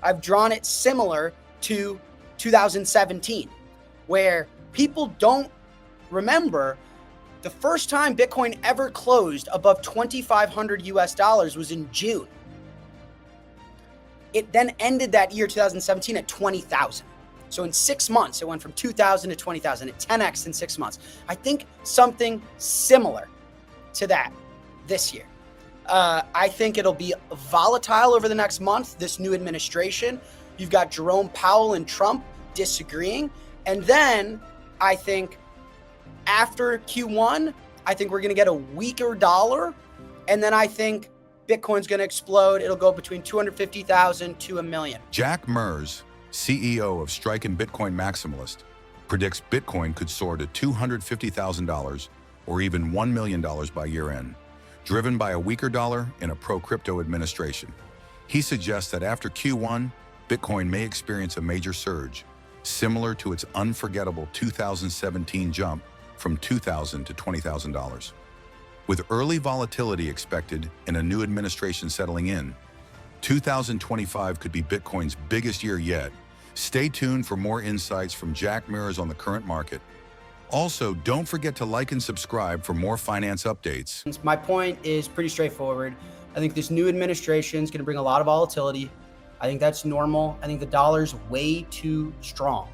I've drawn it similar to 2017, where people don't remember the first time Bitcoin ever closed above 2,500 US dollars was in June. It then ended that year, 2017, at 20,000. So in 6 months, it went from 2,000 to 20,000, at 10x in 6 months. I think something similar to that this year. I think it'll be volatile over the next month, this new administration. You've got Jerome Powell and Trump disagreeing. And then I think after Q1, I think we're going to get a weaker dollar. And then I think Bitcoin's going to explode. It'll go between 250,000 to 1 million. Jack Mers, CEO of Strike and Bitcoin Maximalist, predicts Bitcoin could soar to $250,000 or even $1 million by year end, driven by a weaker dollar and a pro-crypto administration. He suggests that after Q1, Bitcoin may experience a major surge, similar to its unforgettable 2017 jump from $2,000 to $20,000. With early volatility expected and a new administration settling in, 2025 could be Bitcoin's biggest year yet. Stay tuned for more insights from Jack Mers on the current market. Also, don't forget to like and subscribe for more finance updates. My point is pretty straightforward. I think this new administration is going to bring a lot of volatility. I think that's normal. I think the dollar's way too strong.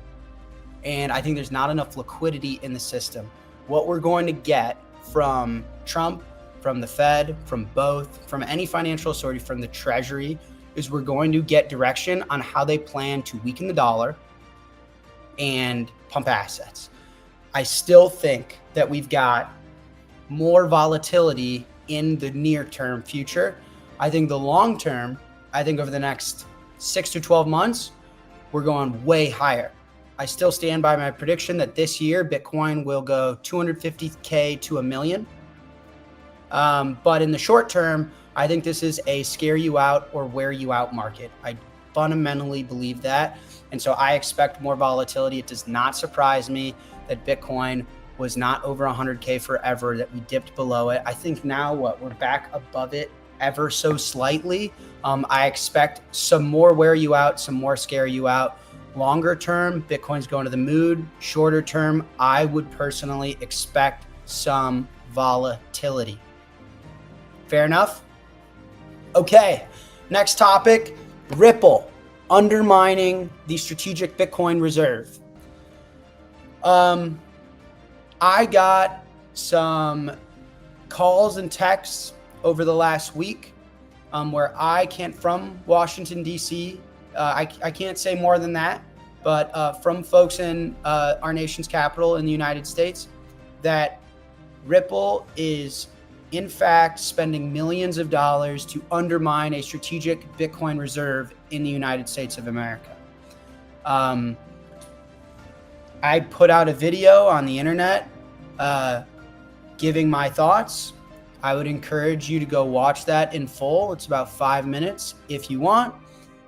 And I think there's not enough liquidity in the system. What we're going to get from Trump, from the Fed, from both, from any financial authority, from the Treasury, is we're going to get direction on how they plan to weaken the dollar and pump assets. I still think that we've got more volatility in the near term future. I think the long term, I think over the next 6 to 12 months, we're going way higher. I still stand by my prediction that this year Bitcoin will go 250K to 1 million. But in the short term, I think this is a scare you out or wear you out market. I fundamentally believe that. And so I expect more volatility. It does not surprise me that Bitcoin was not over 100K forever, that we dipped below it. I think now we're back above it ever so slightly. I expect some more wear you out, some more scare you out. Longer term, Bitcoin's going to the moon. Shorter term, I would personally expect some volatility. Fair enough? Okay, next topic, Ripple undermining the strategic Bitcoin reserve. I got some calls and texts over the last week where from Washington, D.C., I can't say more than that, but from folks in our nation's capital in the United States, that Ripple is in fact spending millions of dollars to undermine a strategic Bitcoin reserve in the United States of America. I put out a video on the internet giving my thoughts. I would encourage you to go watch that in full. It's about 5 minutes if you want.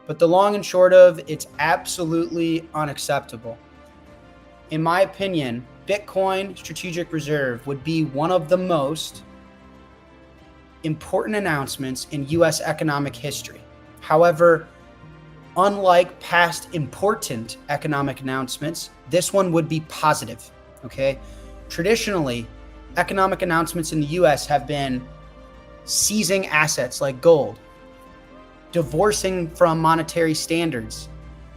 But the long and short of it's absolutely unacceptable. In my opinion, Bitcoin strategic reserve would be one of the most important announcements in U.S. economic history. However, unlike past important economic announcements, this one would be positive, okay? Traditionally, economic announcements in the U.S. have been seizing assets like gold, divorcing from monetary standards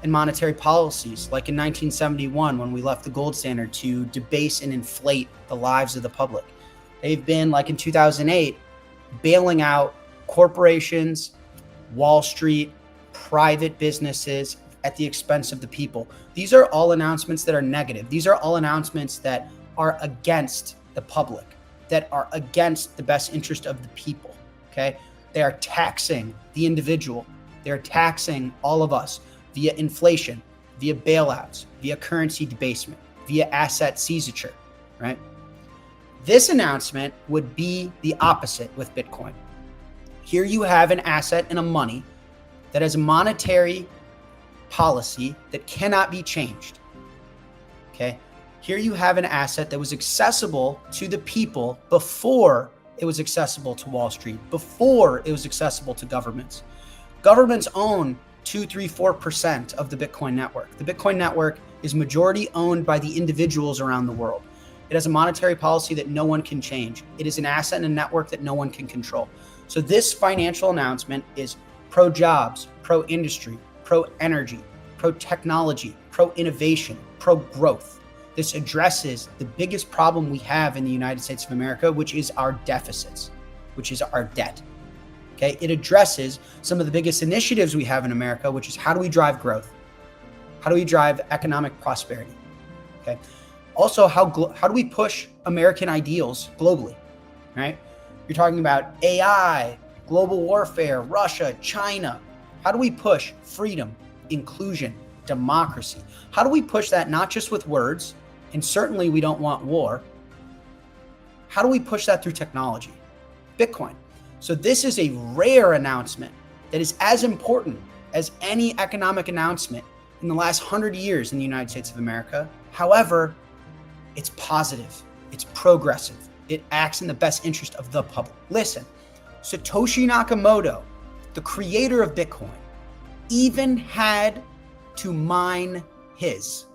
and monetary policies, like in 1971 when we left the gold standard to debase and inflate the lives of the public. They've been, like in 2008, bailing out corporations, Wall Street, private businesses at the expense of the people. These are all announcements that are negative. These are all announcements that are against the public, that are against the best interest of the people, okay? They are taxing the individual. They're taxing all of us via inflation, via bailouts, via currency debasement, via asset seizure, right? This announcement would be the opposite with Bitcoin. Here you have an asset and a money that has a monetary policy that cannot be changed, okay? Here you have an asset that was accessible to the people before it was accessible to Wall Street, before it was accessible to governments. Governments own 2, 3, 4% of the Bitcoin network. The Bitcoin network is majority owned by the individuals around the world. It has a monetary policy that no one can change. It is an asset and a network that no one can control. So this financial announcement is pro-jobs, pro-industry, pro-energy, pro-technology, pro-innovation, pro-growth. This addresses the biggest problem we have in the United States of America, which is our deficits, which is our debt. Okay, it addresses some of the biggest initiatives we have in America, which is how do we drive growth? How do we drive economic prosperity? Okay. Also, how do we push American ideals globally, right? You're talking about AI, global warfare, Russia, China. How do we push freedom, inclusion, democracy? How do we push that not just with words, and certainly we don't want war. How do we push that through technology? Bitcoin. So this is a rare announcement that is as important as any economic announcement in the last 100 years in the United States of America. However, it's positive, it's progressive, it acts in the best interest of the public. Listen, Satoshi Nakamoto, the creator of Bitcoin, even had to mine his,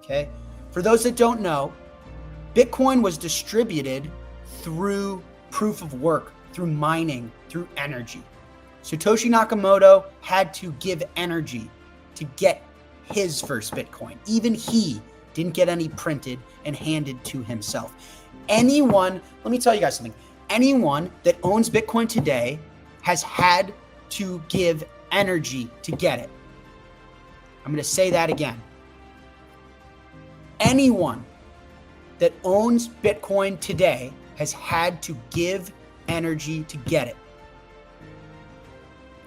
okay? For those that don't know, Bitcoin was distributed through proof of work, through mining, through energy. Satoshi Nakamoto had to give energy to get his first Bitcoin. Even he didn't get any printed and handed to himself. Anyone, let me tell you guys something. Anyone that owns Bitcoin today has had to give energy to get it. I'm going to say that again. Anyone that owns Bitcoin today has had to give energy to get it.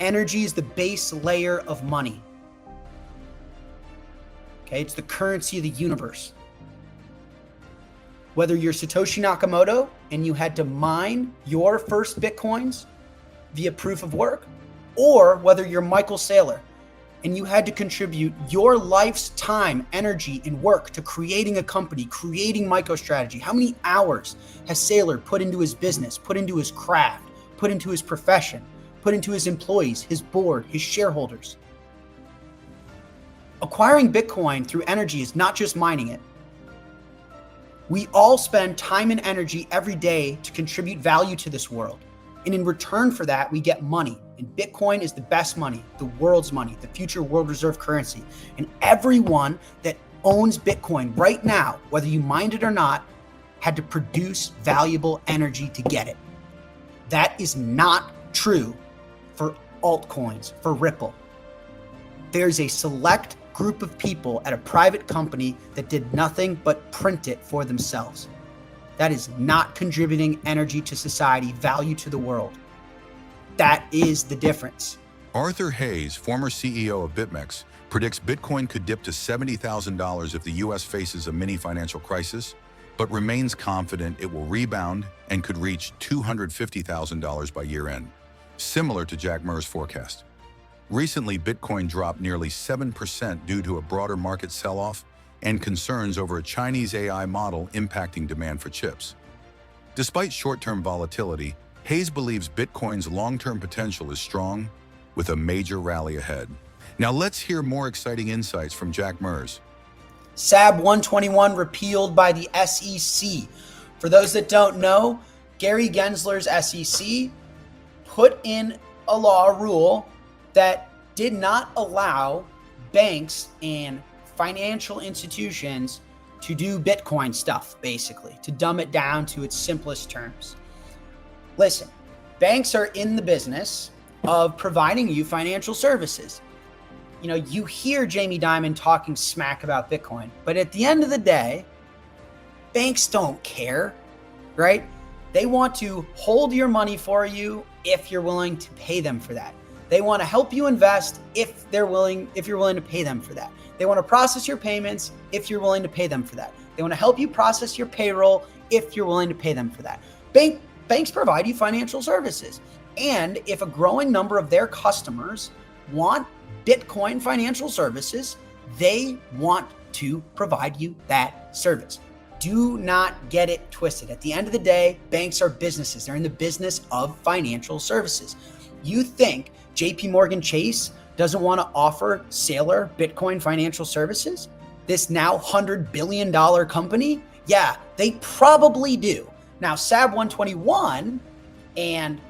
Energy is the base layer of money. Okay, it's the currency of the universe. Whether you're Satoshi Nakamoto and you had to mine your first Bitcoins via proof of work, or whether you're Michael Saylor and you had to contribute your life's time, energy, and work to creating a company, creating MicroStrategy. How many hours has Saylor put into his business, put into his craft, put into his profession, put into his employees, his board, his shareholders? Acquiring Bitcoin through energy is not just mining it. We all spend time and energy every day to contribute value to this world. And in return for that, we get money. And Bitcoin is the best money, the world's money, the future world reserve currency. And everyone that owns Bitcoin right now, whether you mined it or not, had to produce valuable energy to get it. That is not true for altcoins, for Ripple. There's a select group of people at a private company that did nothing but print it for themselves. That is not contributing energy to society, value to the world. That is the difference. Arthur Hayes, former CEO of BitMEX, predicts Bitcoin could dip to $70,000 if the US faces a mini financial crisis, but remains confident it will rebound and could reach $250,000 by year end, similar to Jack Murr's forecast. Recently, Bitcoin dropped nearly 7% due to a broader market sell-off and concerns over a Chinese AI model impacting demand for chips. Despite short-term volatility, Hayes believes Bitcoin's long-term potential is strong, with a major rally ahead. Now let's hear more exciting insights from Jack Murrs. SAB 121 repealed by the SEC. For those that don't know, Gary Gensler's SEC put in a rule that did not allow banks and financial institutions to do Bitcoin stuff, basically, to dumb it down to its simplest terms. Listen, banks are in the business of providing you financial services. You know, you hear Jamie Dimon talking smack about Bitcoin, but at the end of the day, banks don't care, right? They want to hold your money for you if you're willing to pay them for that. They want to help you invest if you're willing to pay them for that. They want to process your payments if you're willing to pay them for that. They want to help you process your payroll if you're willing to pay them for that. Banks provide you financial services. And if a growing number of their customers want Bitcoin financial services, they want to provide you that service. Do not get it twisted. At the end of the day, banks are businesses. They're in the business of financial services. You think JP Morgan Chase doesn't want to offer Sailor Bitcoin financial services, this now $100 billion company? Yeah, they probably do. Now, SAB 121 and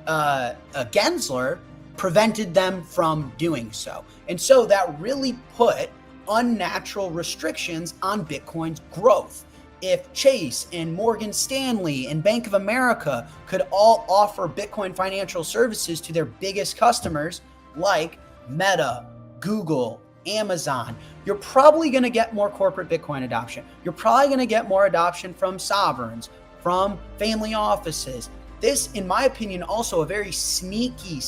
Gensler prevented them from doing so. And so that really put unnatural restrictions on Bitcoin's growth. If Chase and Morgan Stanley and Bank of America could all offer Bitcoin financial services to their biggest customers like Meta, Google, Amazon, you're probably going to get more corporate Bitcoin adoption. You're probably going to get more adoption from sovereigns, from family offices. This, in my opinion, also a very sneaky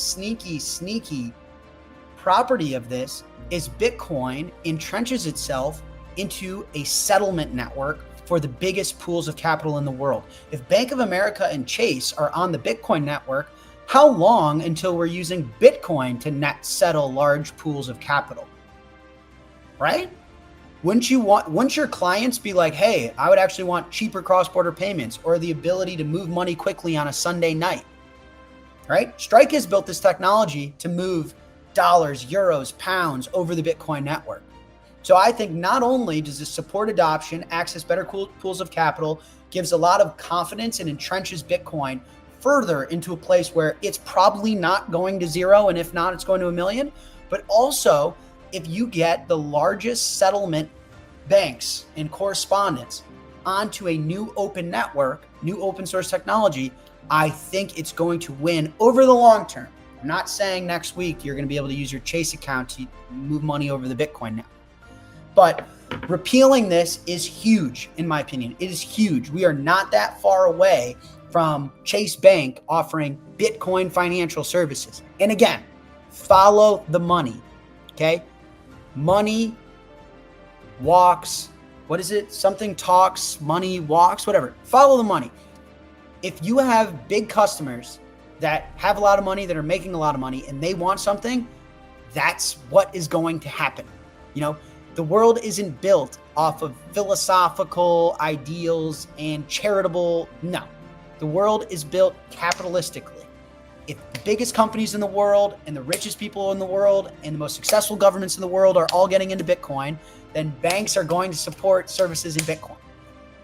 property of this is Bitcoin entrenches itself into a settlement network for the biggest pools of capital in the world. If Bank of America and Chase are on the Bitcoin network, how long until we're using Bitcoin to net settle large pools of capital? Right? Wouldn't your clients be like, hey, I would actually want cheaper cross-border payments or the ability to move money quickly on a Sunday night, right? Strike has built this technology to move dollars, euros, pounds over the Bitcoin network. So I think not only does this support adoption, access better pools of capital, gives a lot of confidence and entrenches Bitcoin further into a place where it's probably not going to zero, and if not, it's going to 1 million, but also if you get the largest settlement banks and correspondents onto a new open network, new open source technology, I think it's going to win over the long term. I'm not saying next week you're going to be able to use your Chase account to move money over the Bitcoin network. But repealing this is huge, in my opinion. It is huge. We are not that far away from Chase Bank offering Bitcoin financial services. And again, follow the money, okay? Money walks, what is it? Something talks, money walks, whatever. Follow the money. If you have big customers that have a lot of money, that are making a lot of money, and they want something, that's what is going to happen. You know, the world isn't built off of philosophical ideals and charitable. No, the world is built capitalistically. If the biggest companies in the world and the richest people in the world and the most successful governments in the world are all getting into Bitcoin, then banks are going to support services in Bitcoin.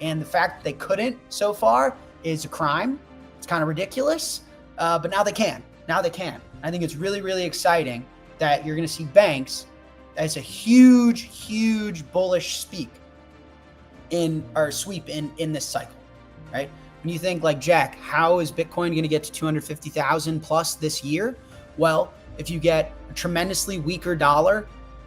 And the fact that they couldn't so far is a crime. It's kind of ridiculous, but now they can. Now they can. I think it's really, really exciting that you're going to see banks as a huge bullish sweep in this cycle, right? When you think like, Jack, how is Bitcoin going to get to 250,000 plus this year? Well, if you get a tremendously weaker dollar,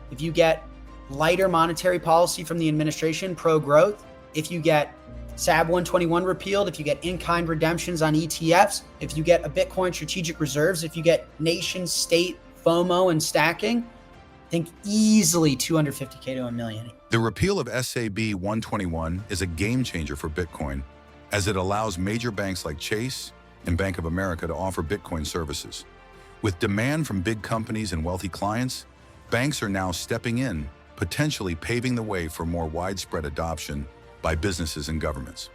if you get lighter monetary policy from the administration, pro-growth, if you get SAB 121 repealed, if you get in-kind redemptions on ETFs, if you get a Bitcoin strategic reserves, if you get nation state FOMO and stacking, think easily 250K to 1 million. The repeal of SAB 121 is a game changer for Bitcoin, as it allows major banks like Chase and Bank of America to offer Bitcoin services. With demand from big companies and wealthy clients, banks are now stepping in, potentially paving the way for more widespread adoption by businesses and governments.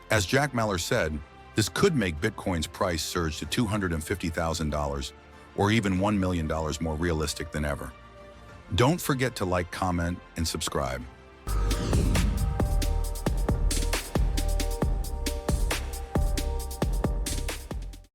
As Jack Mallers said, this could make Bitcoin's price surge to $250,000 or even $1 million more realistic than ever. Don't forget to like, comment, and subscribe.